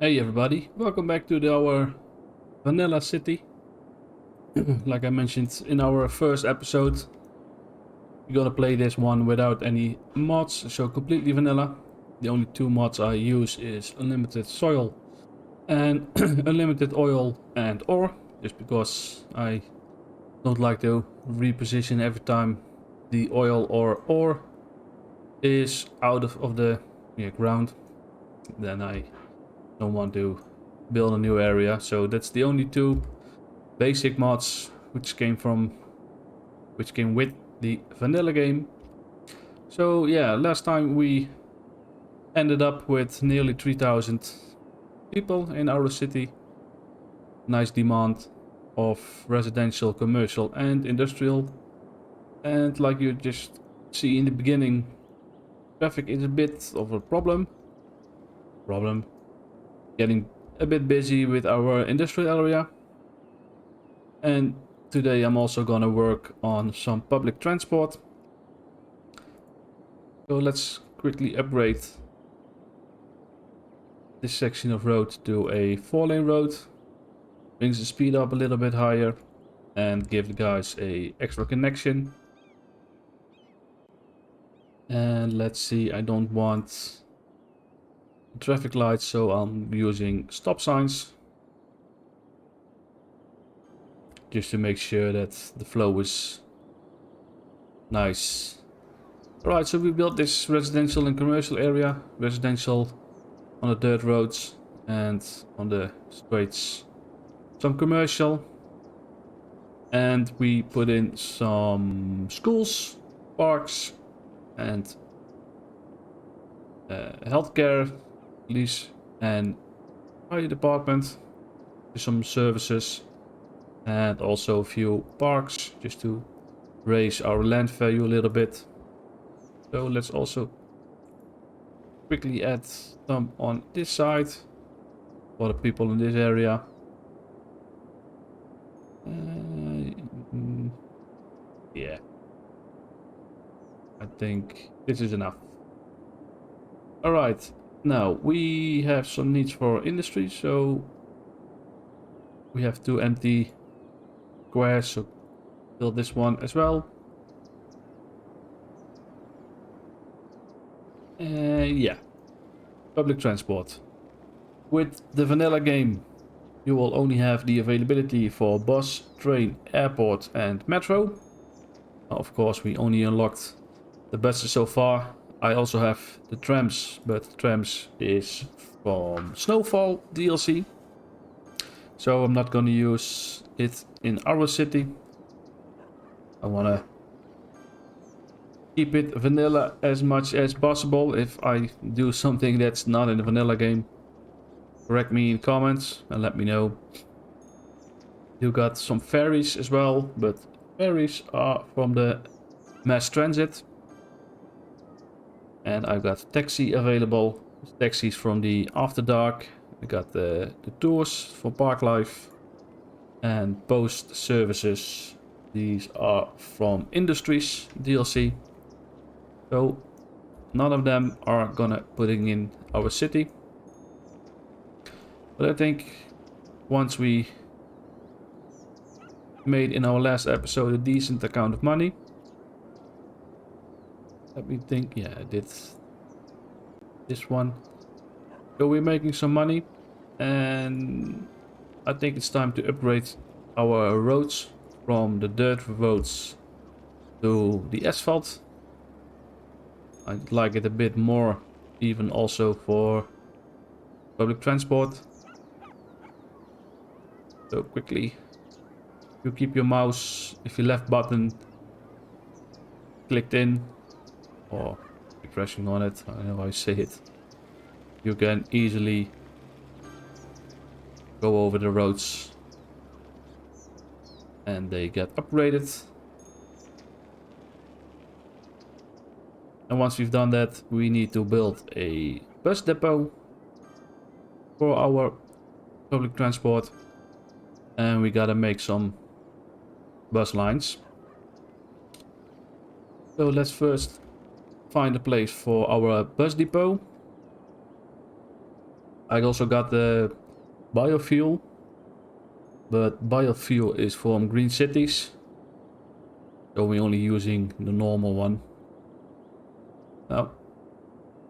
Hey everybody, welcome back to our Vanilla City. Like I mentioned in our first episode, we're gonna play this one without any mods, so completely vanilla. The only two mods I use is unlimited soil and unlimited oil and ore, just because I don't like to reposition every time the oil or ore is out of the ground. Then I don't want to build a new area, so that's the only two basic mods which came with the vanilla game. So yeah, last time we ended up with nearly 3,000 people in our city. Nice demand of residential, commercial and industrial. And like you just see in the beginning, traffic is a bit of a problem. Getting a bit busy with our industrial area. And today I'm also gonna work on some public transport. So let's quickly upgrade this section of road to a 4-lane road. Brings the speed up a little bit higher and give the guys a extra connection. And let's see, I don't want traffic lights, so I'm using stop signs. Just to make sure that the flow is nice. Alright, so we built this residential and commercial area. Residential on the dirt roads and on the straights some commercial. And we put in some schools, parks and healthcare, police and fire department. Some services and also a few parks just to raise our land value a little bit. So let's also quickly add some on this side for the people in this area. Yeah, I think this is enough. Alright, now we have some needs for industry, so we have 2 empty squares, so build this one as well. Yeah, public transport. With the vanilla game, you will only have the availability for bus, train, airport and metro. Of course, we only unlocked the buses so far. I also have the trams, but trams is from Snowfall DLC. So I'm not gonna use it in our city. I wanna keep it vanilla as much as possible. If I do something that's not in the vanilla game, correct me in comments and let me know. You got some ferries as well, but ferries are from the mass transit. And I've got taxi available. Taxis from the After Dark. We got the tours for Park Life. And post services. These are from Industries DLC. So none of them are gonna putting in our city. But I think once we made in our last episode a decent amount of money. Let me think. Yeah, I did this one. So we're making some money. And I think it's time to upgrade our roads from the dirt roads to the asphalt. I'd like it a bit more, even also for public transport. So quickly, you keep your mouse, if your left button clicked in, or pressing on it, I don't know how you say it, you can easily go over the roads and they get upgraded. And once we've done that, we need to build a bus depot for our public transport. And we gotta make some bus lines. So let's first find a place for our bus depot. I also got the biofuel, but biofuel is from green cities, so we're only using the normal one. Now,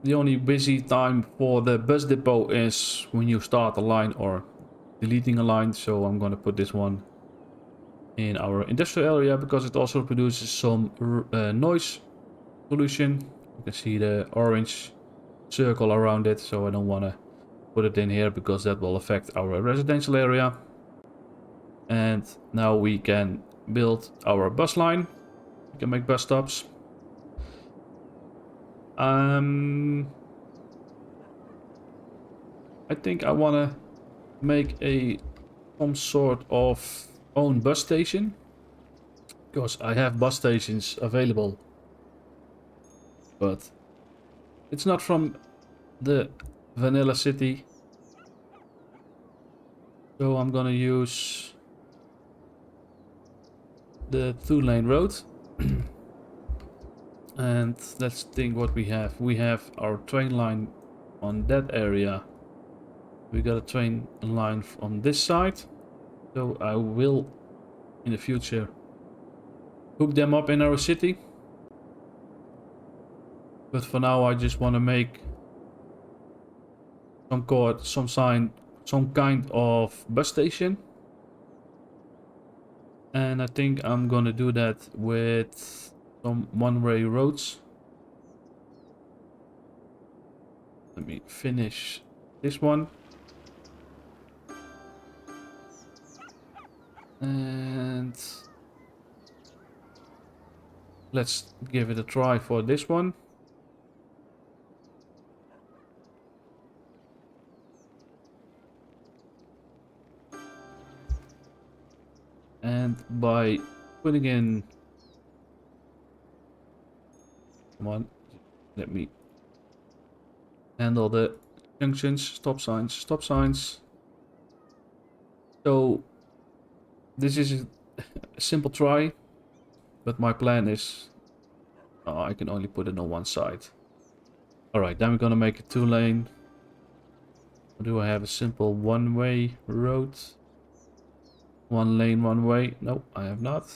the only busy time for the bus depot is when you start a line or deleting a line, so I'm gonna put this one in our industrial area because it also produces some noise pollution. You can see the orange circle around it, so I don't want to put it in here because that will affect our residential area. And now we can build our bus line. We can make bus stops. I think I want to make some sort of own bus station, because I have bus stations available, but it's not from the Vanilla City. So I'm gonna use the 2-lane road. And let's think what we have. We have our train line on that area. We got a train line on this side. So I will, in the future, hook them up in our city. But for now I just want to make some kind of bus station. And I think I'm gonna do that with some one-way roads. Let me finish this one. And let's give it a try for this one. And by putting in, come on, let me handle the junctions, stop signs, stop signs. So this is a simple try, but my plan is, I can only put it on one side. Alright, then we're gonna make a 2-lane. Or do I have a simple one-way road? One lane, one way. No, I have not.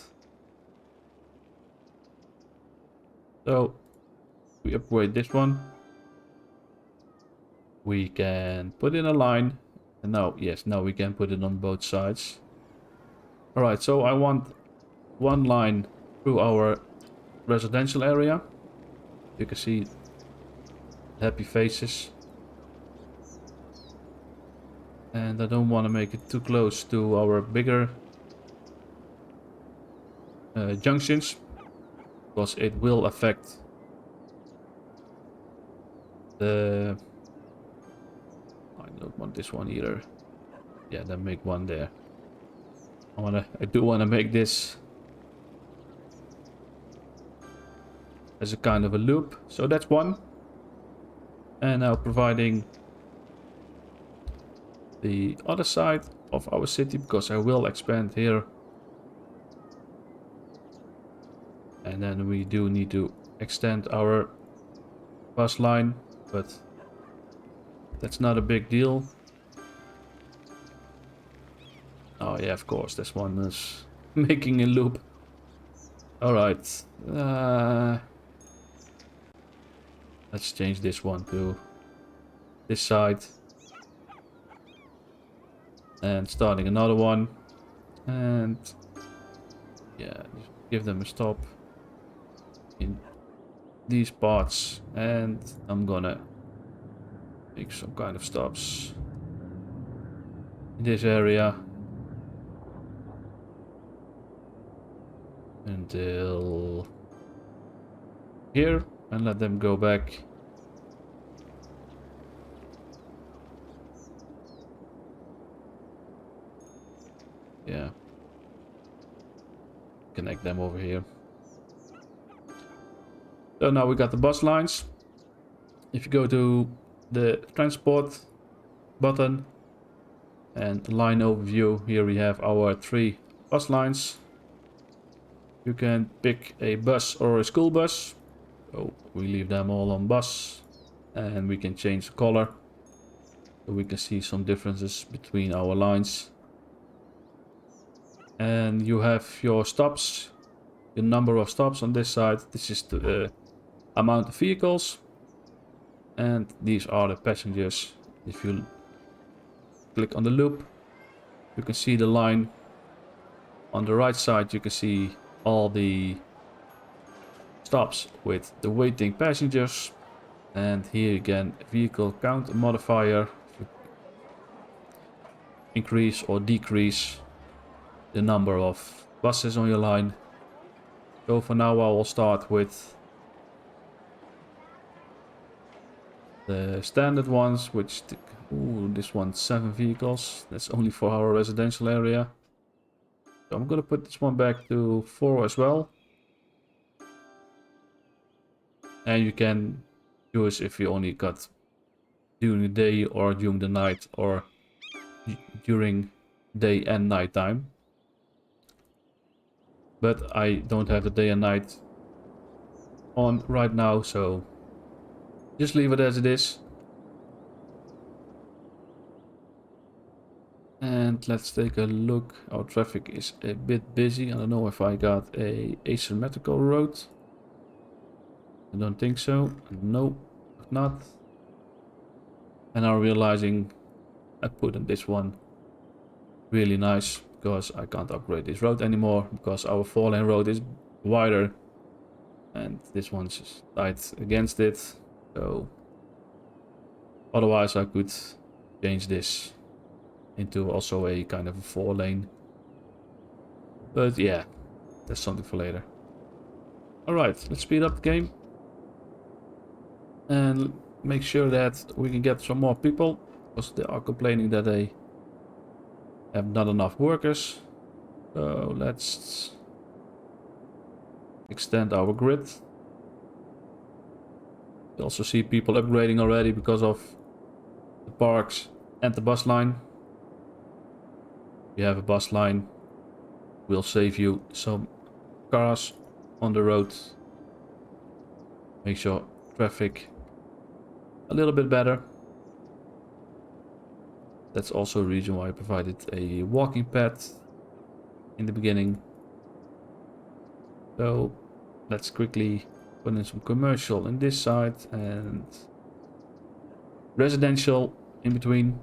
So we upgrade this one. We can put in a line. And now, yes, now we can put it on both sides. Alright, so I want one line through our residential area. You can see happy faces. And I don't want to make it too close to our bigger junctions, because it will affect the... I don't want this one either. Yeah, then make one there. I do want to make this as a kind of a loop. So that's one. And now providing the other side of our city, because I will expand here. And then we do need to extend our bus line, but that's not a big deal. Oh yeah, of course, this one is making a loop. Alright. Let's change this one to this side. And starting another one. And yeah, just give them a stop in these parts. And I'm gonna make some kind of stops in this area until here, and let them go back. Yeah, connect them over here. So now we got the bus lines. If you go to the transport button and line overview, here we have our 3 bus lines. You can pick a bus or a school bus. So we leave them all on bus, and we can change the color. So we can see some differences between our lines. And you have your stops, the number of stops on this side. This is the amount of vehicles. And these are the passengers. If you click on the loop, you can see the line. On the right side, you can see all the stops with the waiting passengers. And here again, vehicle count modifier. If you increase or decrease the number of buses on your line. So for now, I will start with the standard ones, which ooh, this one's 7 vehicles. That's only for our residential area. So I'm gonna put this one back to 4 as well. And you can choose if you only got during the day or during the night or during day and night time. But I don't have the day and night on right now, so just leave it as it is. And let's take a look. Our traffic is a bit busy. I don't know if I got a asymmetrical road. I don't think so. No, not. And I'm realizing I put in this one really nice because I can't upgrade this road anymore because our 4-lane road is wider and this one's tight against it. So otherwise I could change this into also a kind of a 4-lane. But yeah, that's something for later. Alright, let's speed up the game. And make sure that we can get some more people. Because they are complaining that they have not enough workers. So let's extend our grid. You also see people upgrading already because of the parks and the bus line. If you have a bus line, will save you some cars on the road. Make sure traffic a little bit better. That's also a reason why I provided a walking path in the beginning. So let's quickly put in some commercial in this side and residential in between.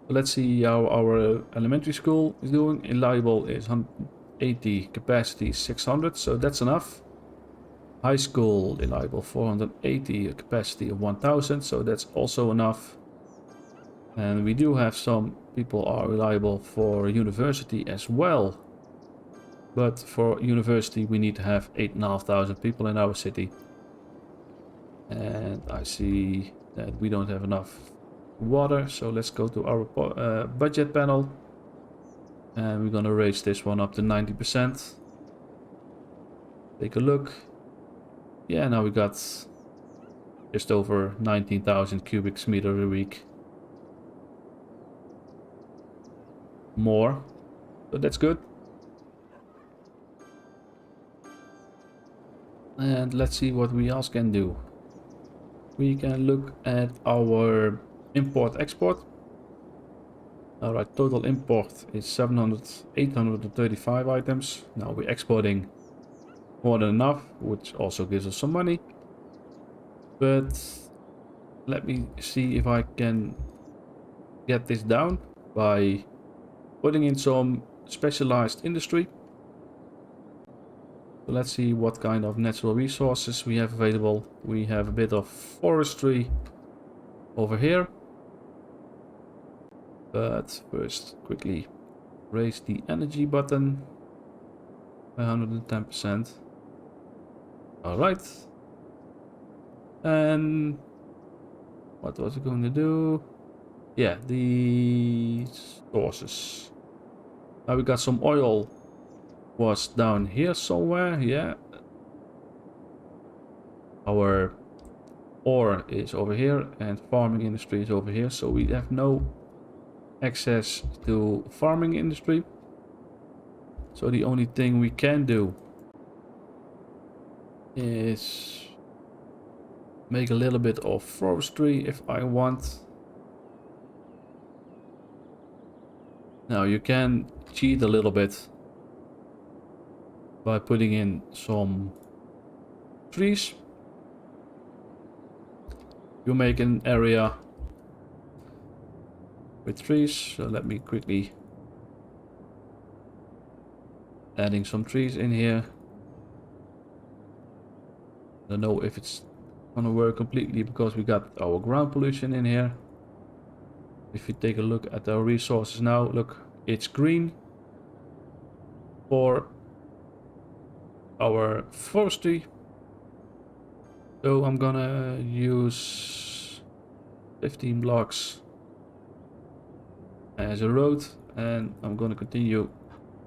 So let's see how our elementary school is doing. Reliable is 180, capacity 600, so that's enough. High school reliable 480, a capacity of 1000, so that's also enough. And we do have some people are reliable for university as well. But for university we need to have 8,500 people in our city. And I see that we don't have enough water, so let's go to our budget panel. And we're gonna raise this one up to 90%. Take a look. Yeah, now we got just over 19,000 cubic meters a week. More, so that's good. And let's see what we else can do. We can look at our import-export. Alright, total import is 835 items. Now we're exporting more than enough, which also gives us some money. But let me see if I can get this down by putting in some specialized industry. So let's see what kind of natural resources we have available. We have a bit of forestry over here. But first, quickly raise the energy button by 110%. Alright. And what was it going to do? Yeah, the sources. Now we got some oil was down here somewhere. Yeah. Our ore is over here and farming industry is over here. So we have no access to farming industry. So the only thing we can do is make a little bit of forestry if I want. Now you can cheat a little bit by putting in some trees. You make an area with trees, so let me quickly adding some trees in here. I don't know if it's gonna work completely because we got our ground pollution in here. If you take a look at our resources now, look, it's green for our forestry. So I'm gonna use 15 blocks as a road, and I'm gonna continue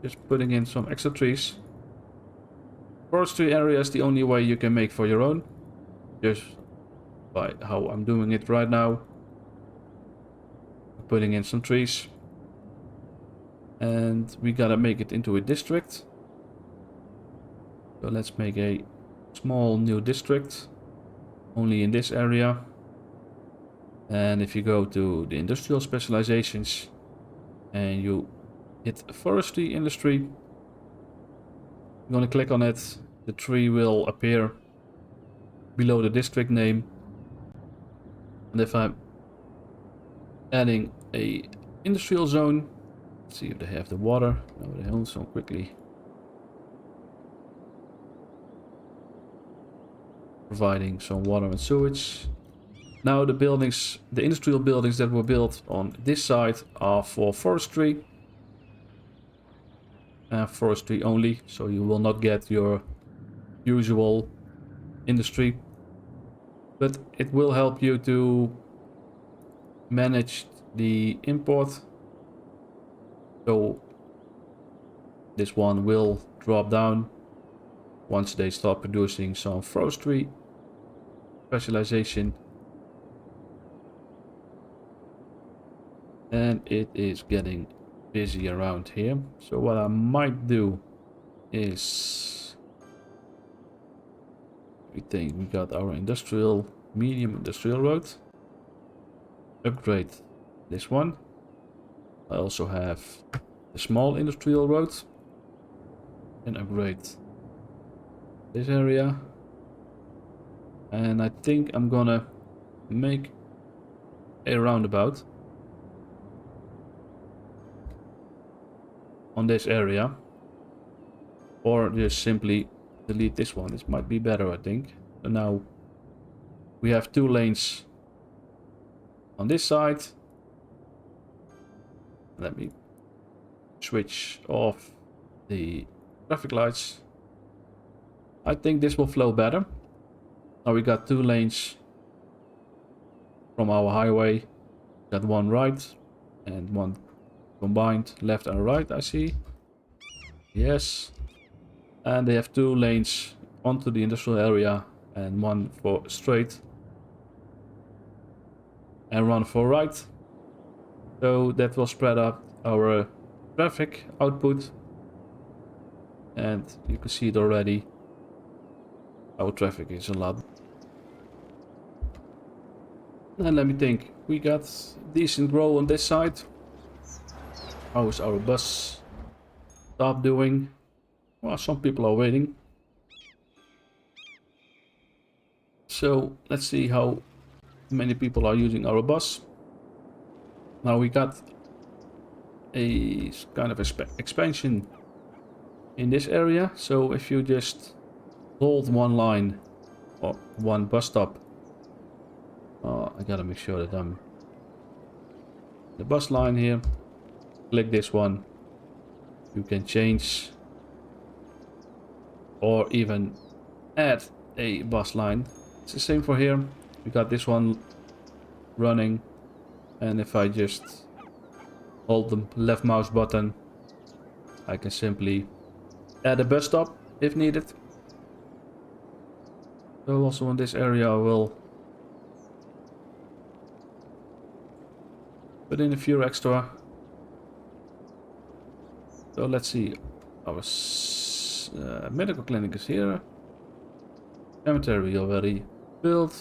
just putting in some extra trees. Forestry area is the only way you can make for your own, just by how I'm doing it right now. Putting in some trees, and we gotta make it into a district. So let's make a small new district only in this area. And if you go to the industrial specializations and you hit forestry industry, I'm gonna click on it. The tree will appear below the district name. And if I'm adding a industrial zone, let's see if they have the water. No, they don't, so quickly providing some water and sewage. Now the buildings, the industrial buildings that were built on this side are for forestry. Forestry only, so you will not get your usual industry. But it will help you to manage the import. So this one will drop down once they start producing some forestry specialization. And it is getting busy around here. So what I might do is, we think we got our industrial, medium industrial road. Upgrade this one. I also have a small industrial road. And upgrade this area. And I think I'm gonna make a roundabout on this area, or just simply delete this one. This might be better, I think. So now we have 2 lanes on this side. Let me switch off the traffic lights. I think this will flow better. Now we got 2 lanes from our highway. Got one right and one combined left and right, I see. Yes. And they have 2 lanes onto the industrial area and one for straight and one for right. So that will spread out our traffic output. And you can see it already. Our traffic is a lot. And let me think. We got decent growth on this side. How is our bus stop doing? Well, some people are waiting. So let's see how many people are using our bus. Now we got a kind of expansion in this area. So if you just hold one line or one bus stop, I gotta make sure that I'm the bus line here. Click this one. You can change or even add a bus line. It's the same for here. We got this one running, and if I just hold the left mouse button, I can simply add a bus stop if needed. So also in this area I will put in a few extra. So let's see, our medical clinic is here. Cemetery already built.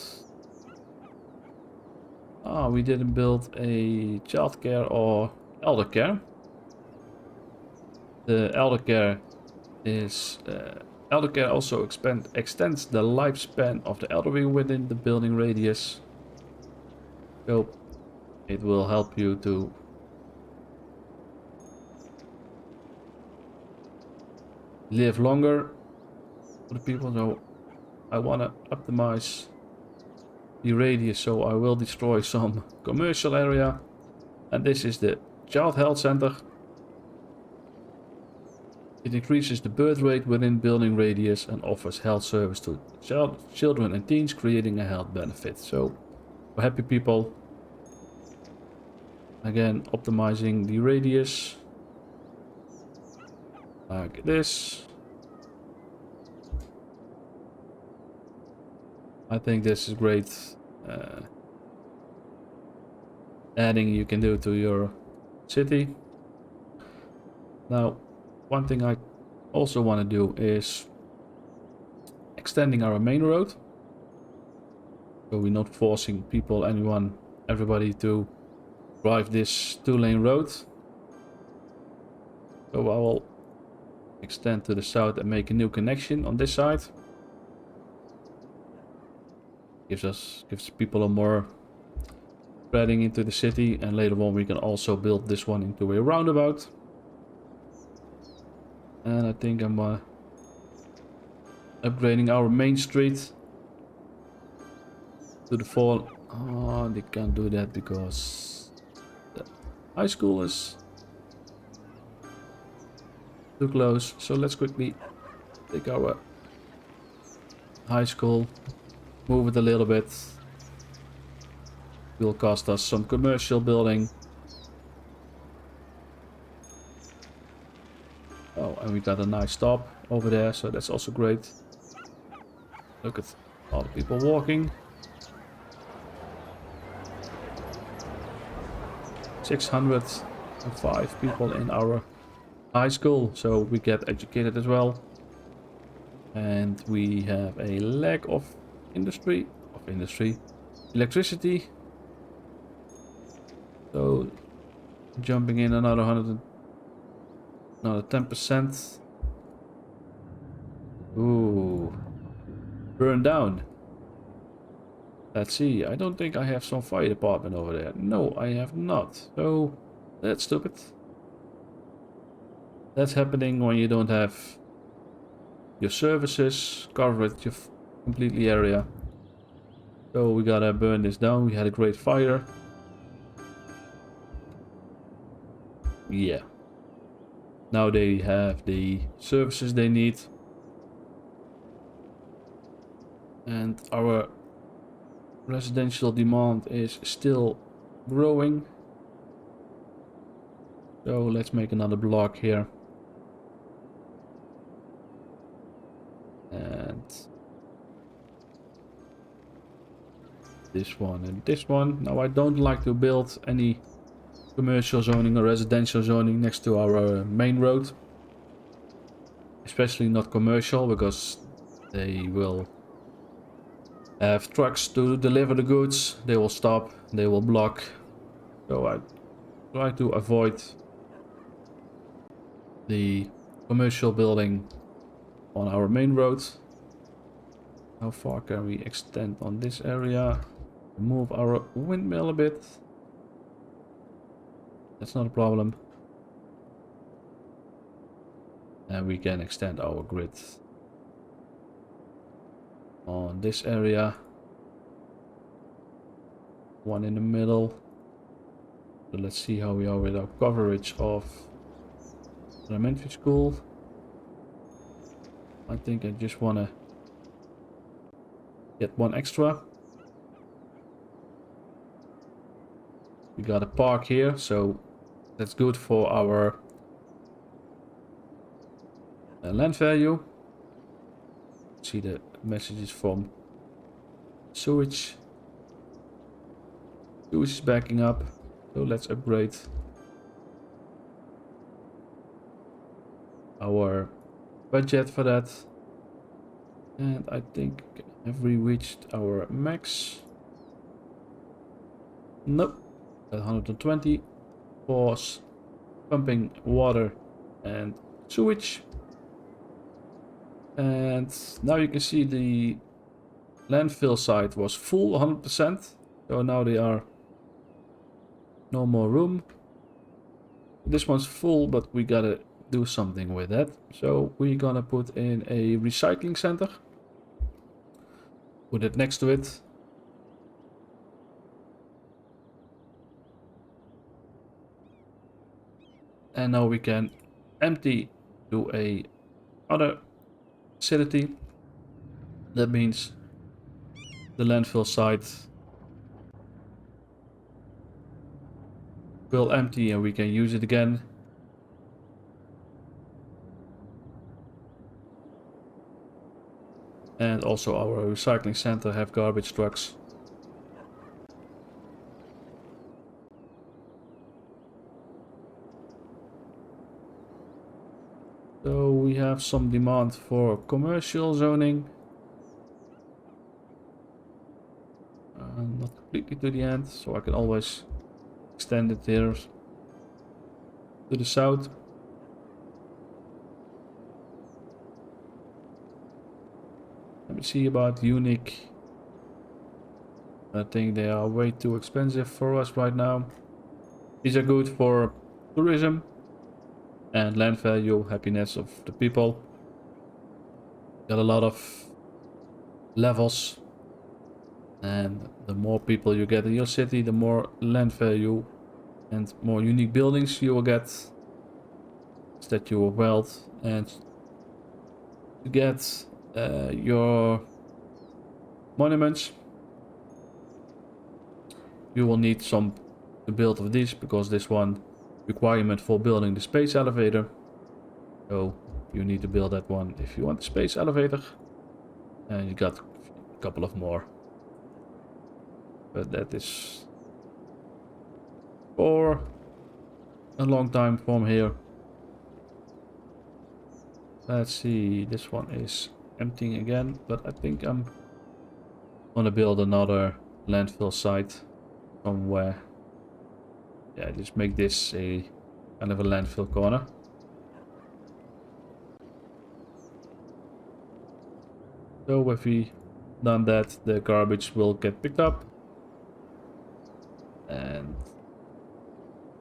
Ah, we didn't build a childcare or elder care. The elder care is elder care also extends the lifespan of the elderly within the building radius. So it will help you to live longer for the people. So I want to optimize the radius, so I will destroy some commercial area. And this is the child health center. It increases the birth rate within building radius and offers health service to children and teens, creating a health benefit. So for happy people, again, optimizing the radius like this. I think this is great adding you can do to your city. Now, one thing I also want to do is extending our main road. So we're not forcing people, everybody to drive this 2-lane road. So I will extend to the south and make a new connection on this side. Gives people a more spreading into the city, and later on we can also build this one into a roundabout. And I think I'm upgrading our main street to the fall. Oh, they can't do that because the high school is too close. So let's quickly take our high school, move it a little bit. Will cost us some commercial building. Oh, and we got a nice stop over there, so that's also great. Look at all the people walking. 605 people in our high school, so we get educated as well. And we have a lack of electricity. So jumping in another 10%. Ooh, burn down. Let's see. I don't think I have some fire department over there. No, I have not. So that's stupid. That's happening when you don't have your services covered your completely area. So we gotta burn this down. We had a great fire. Yeah. Now they have the services they need. And our residential demand is still growing. So let's make another block here. And this one and this one. Now I don't like to build any commercial zoning or residential zoning next to our main road. Especially not commercial, because they will have trucks to deliver the goods. They will stop, they will block. So I try to avoid the commercial building on our main road. How far can we extend on this area? Move our windmill a bit. That's not a problem. And we can extend our grid on this area. One in the middle. So let's see how we are with our coverage of elementary school. I think I just want to get one extra. We got a park here, so that's good for our land value. See the messages from sewage. Sewage is backing up, so let's upgrade our budget for that. And I think, have we reached our max? Nope. At 120. Pause pumping water and sewage. And now you can see the landfill site was full 100%. So now they are no more room. This one's full, but we gotta do something with that. So we're gonna put in a recycling center. Put it next to it. And now we can empty to a other facility. That means the landfill site will empty and we can use it again. And also our recycling center have garbage trucks. So we have some demand for commercial zoning. Not completely to the end, so I can always extend it here to the south. Let me see about unique. I think they are way too expensive for us right now. These are good for tourism and land value, happiness of the people. Got a lot of levels. And the more people you get in your city, the more land value and more unique buildings you will get. Statue of Wealth. And to get your monuments, you will need some to build of this, because this one requirement for building the space elevator. So you need to build that one if you want the space elevator. And you got a couple of more. But that is for a long time from here. Let's see, this one is emptying again, but I think I'm gonna build another landfill site somewhere. Yeah, just make this a kind of a landfill corner. So if we done that, the garbage will get picked up. And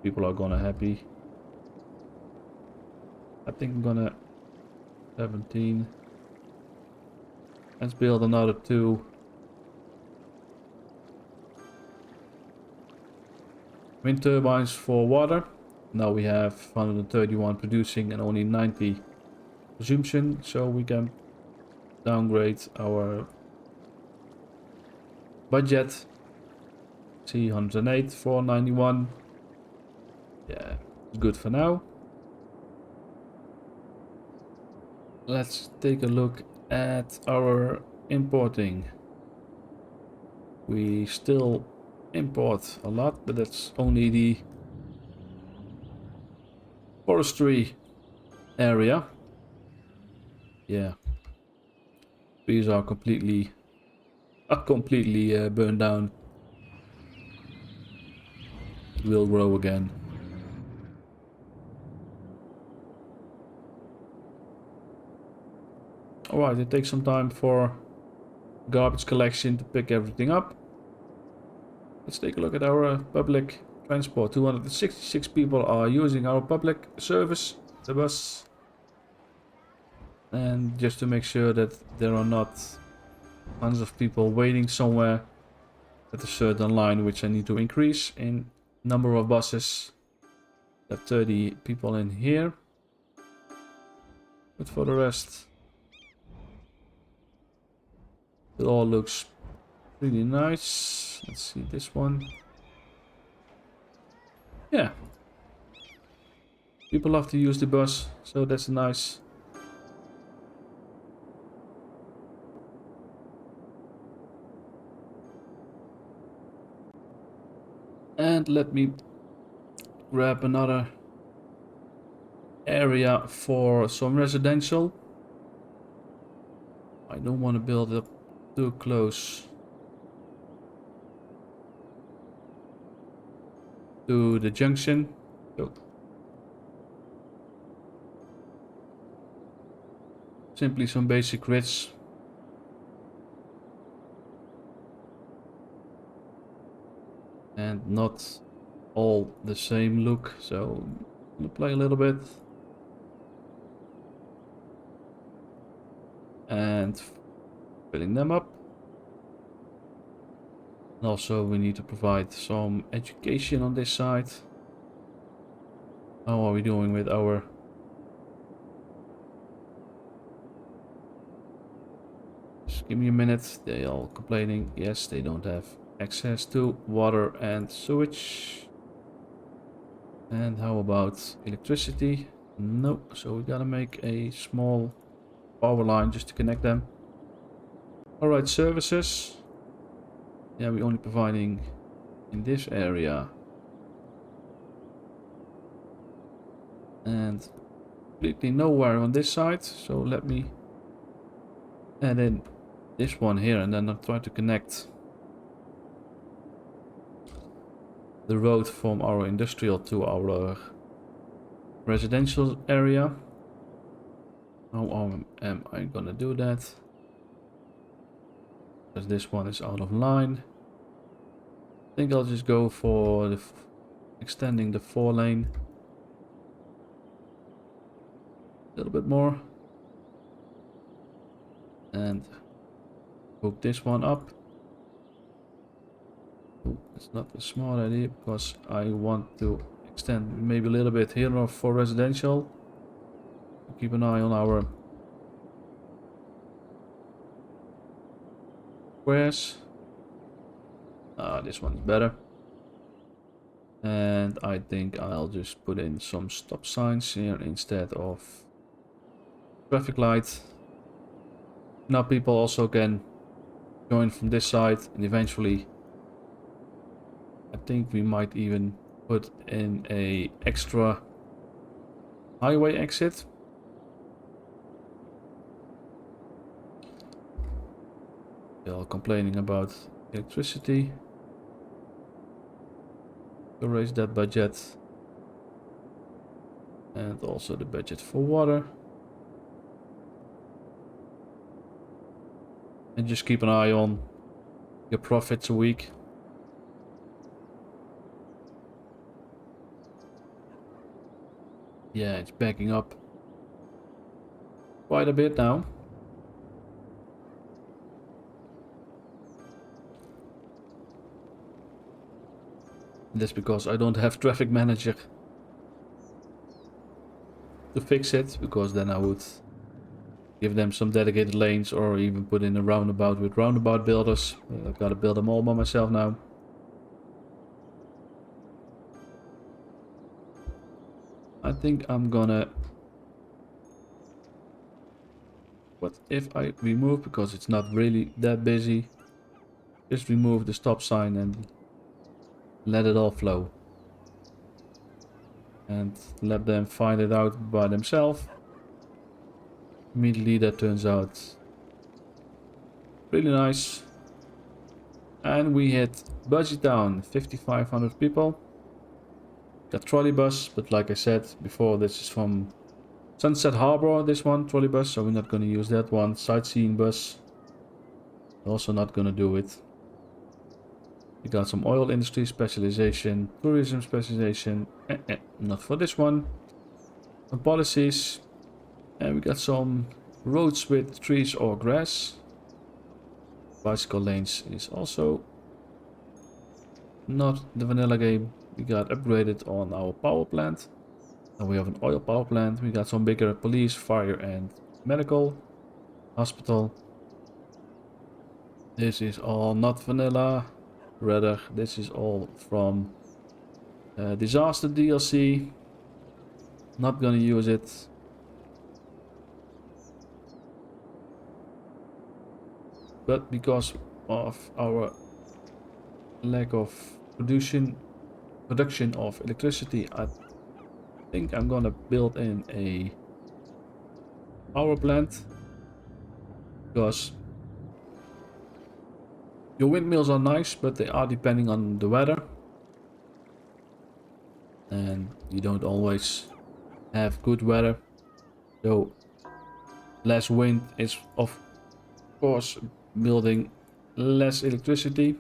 people are gonna happy. I think I'm gonna 17. Let's build another 2. Wind turbines for water. Now we have 131 producing and only 90 consumption, so we can downgrade our budget. See, 108 for 91. Yeah, good for now. Let's take a look at our importing. We still import a lot, but that's only the forestry area. Yeah, trees are completely burned down. It will grow again. Alright, it takes some time for garbage collection to pick everything up. Let's take a look at our public transport. 266 people are using our public service, the bus. And just to make sure that there are not tons of people waiting somewhere at a certain line, which I need to increase in number of buses. Got 30 people in here. But for the rest, it all looks pretty nice. Let's see this one. Yeah. People love to use the bus, so that's nice. And let me grab another area for some residential. I don't want to build up too close to the junction. So simply some basic grids. And not all the same look, so I'm gonna play a little bit. And filling them up. And also we need to provide some education on this side. How are we doing with our... Just give me a minute. They all complaining. Yes, they don't have access to water and sewage. And how about electricity? No, so we gotta make a small power line just to connect them. Alright, services. Yeah, we're only providing in this area. And completely nowhere on this side. So let me add in this one here, and then I'll try to connect the road from our industrial to our residential area. How am I gonna do that? Because this one is out of line. I think I'll just go for the extending the 4-lane a little bit more. And hook this one up. Oh, it's not a smart idea because I want to extend maybe a little bit here for residential. Keep an eye on our squares. This one's better. And I think I'll just put in some stop signs here instead of traffic light. Now people also can join from this side, and eventually I think we might even put in a extra highway exit. They're all complaining about electricity. To raise that budget. And also the budget for water. And just keep an eye on your profits a week. Yeah, it's backing up quite a bit now. That's because I don't have traffic manager to fix it, because then I would give them some dedicated lanes or even put in a roundabout with roundabout builders. I've got to build them all by myself now. I think I'm gonna... What if I remove, because it's not really that busy, just remove the stop sign and let it all flow. And let them find it out by themselves. Immediately that turns out really nice. And we hit budget down, 5,500 people. Got trolley bus, but like I said before, this is from Sunset Harbor, this one, trolley bus, so we're not going to use that one. Sightseeing bus, also not going to do it. We got some oil industry specialization, tourism specialization, not for this one. Some policies, and we got some roads with trees or grass. Bicycle lanes is also not the vanilla game. We got upgraded on our power plant. And we have an oil power plant. We got some bigger police, fire and medical. Hospital. This is all not vanilla. Rather, this is all from disaster DLC. Not gonna use it. But because of our lack of production of electricity, I think I'm gonna build in a power plant, because your windmills are nice, but they are depending on the weather, and you don't always have good weather. So Less wind is of course building less electricity.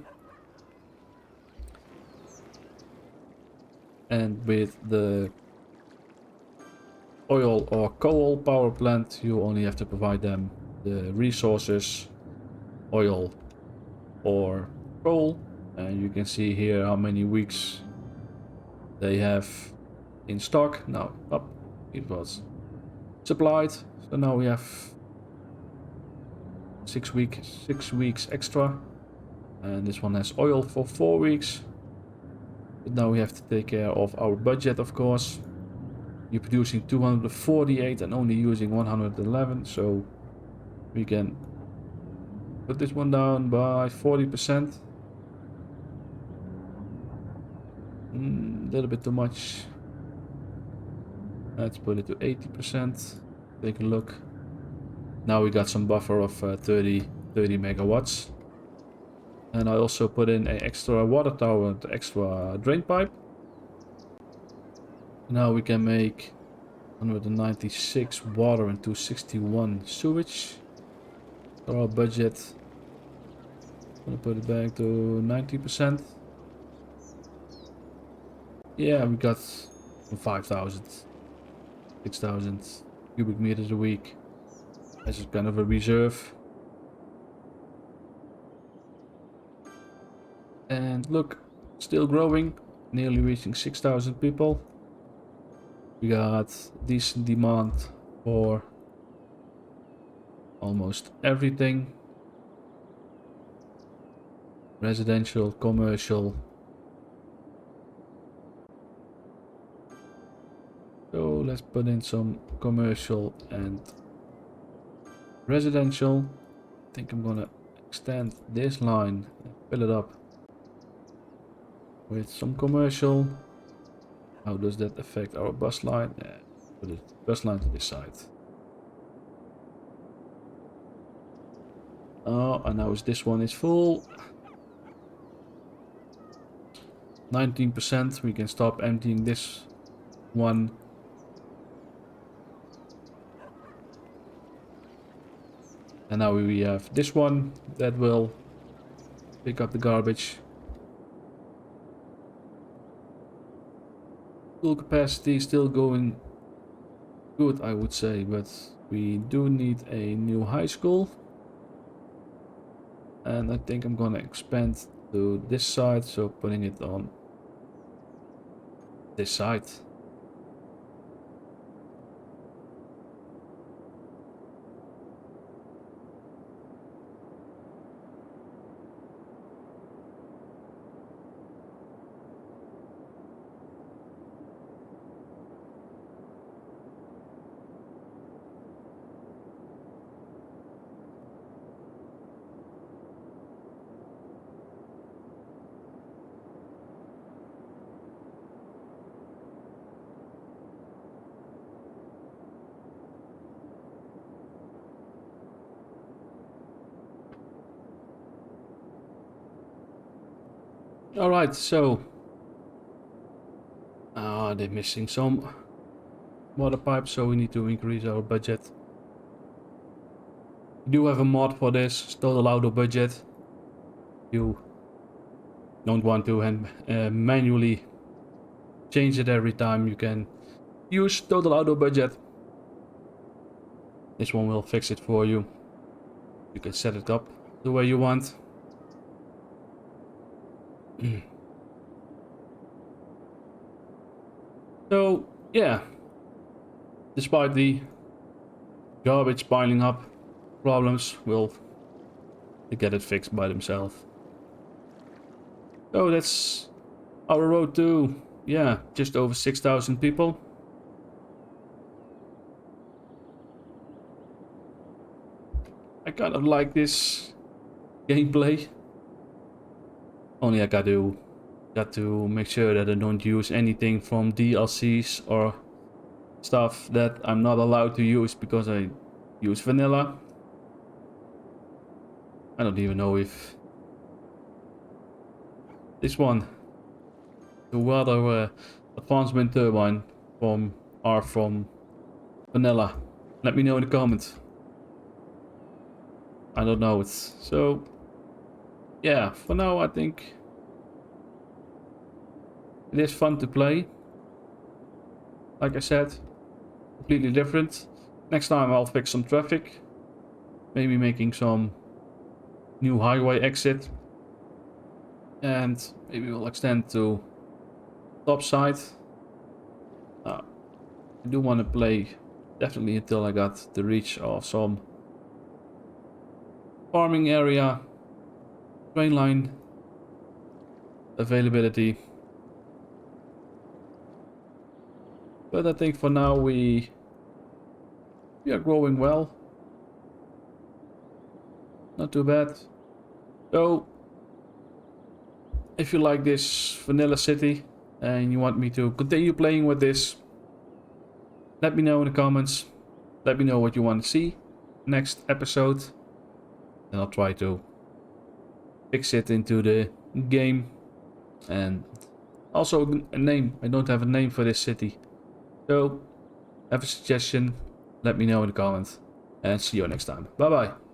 And with the oil or coal power plant, you only have to provide them the resources, oil or coal. And you can see here how many weeks they have in stock. Now, up, it was supplied. So now we have 6 weeks extra. And this one has oil for 4 weeks. But now we have to take care of our budget, of course. You're producing 248 and only using 111, so we can put this one down by 40%. A little bit too much. Let's put it to 80%. Take a look. Now we got some buffer of 30 megawatts. And I also put in an extra water tower and extra drain pipe. Now we can make 196 water and 261 sewage. So our budget, I'm gonna put it back to 90%. Yeah, we got 5,000, 6,000 cubic meters a week as a kind of a reserve. And look, still growing, nearly reaching 6,000 people. We got decent demand for almost everything. Residential, commercial. So let's put in some commercial and residential. I think I'm gonna extend this line and fill it up with some commercial. How does that affect our bus line? Yeah, put the bus line to this side. Oh, and now this one is full. 19%. We can stop emptying this one. And now we have this one that will pick up the garbage. Fuel capacity is still going good, I would say, but we do need a new high school. And I think I'm gonna expand to this side, so putting it on this side. Alright, so they're missing some water pipes, so we need to increase our budget. We do have a mod for this, it's total auto budget. You don't want to manually change it every time. You can use total auto budget. This one will fix it for you. You can set it up the way you want. So yeah, despite the garbage piling up problems, we'll get it fixed by themselves. So that's our road to, yeah, just over 6,000 people. I kind of like this gameplay. Only I got to make sure that I don't use anything from DLCs or stuff that I'm not allowed to use because I use vanilla. I don't even know if this one, the water advanced wind turbine from vanilla. Let me know in the comments. I don't know it. So yeah, for now I think it is fun to play. Like I said, completely different. Next time I'll fix some traffic. Maybe making some new highway exit. And maybe we'll extend to top side. I do want to play definitely until I got the reach of some farming area, train line availability. But I think for now we are growing well. Not too bad. So if you like this vanilla city and you want me to continue playing with this, let me know in the comments. Let me know what you want to see next episode. And I'll try to fix it into the game. And also a name. I don't have a name for this city. So have a suggestion. Let me know in the comments. And see you next time. Bye bye.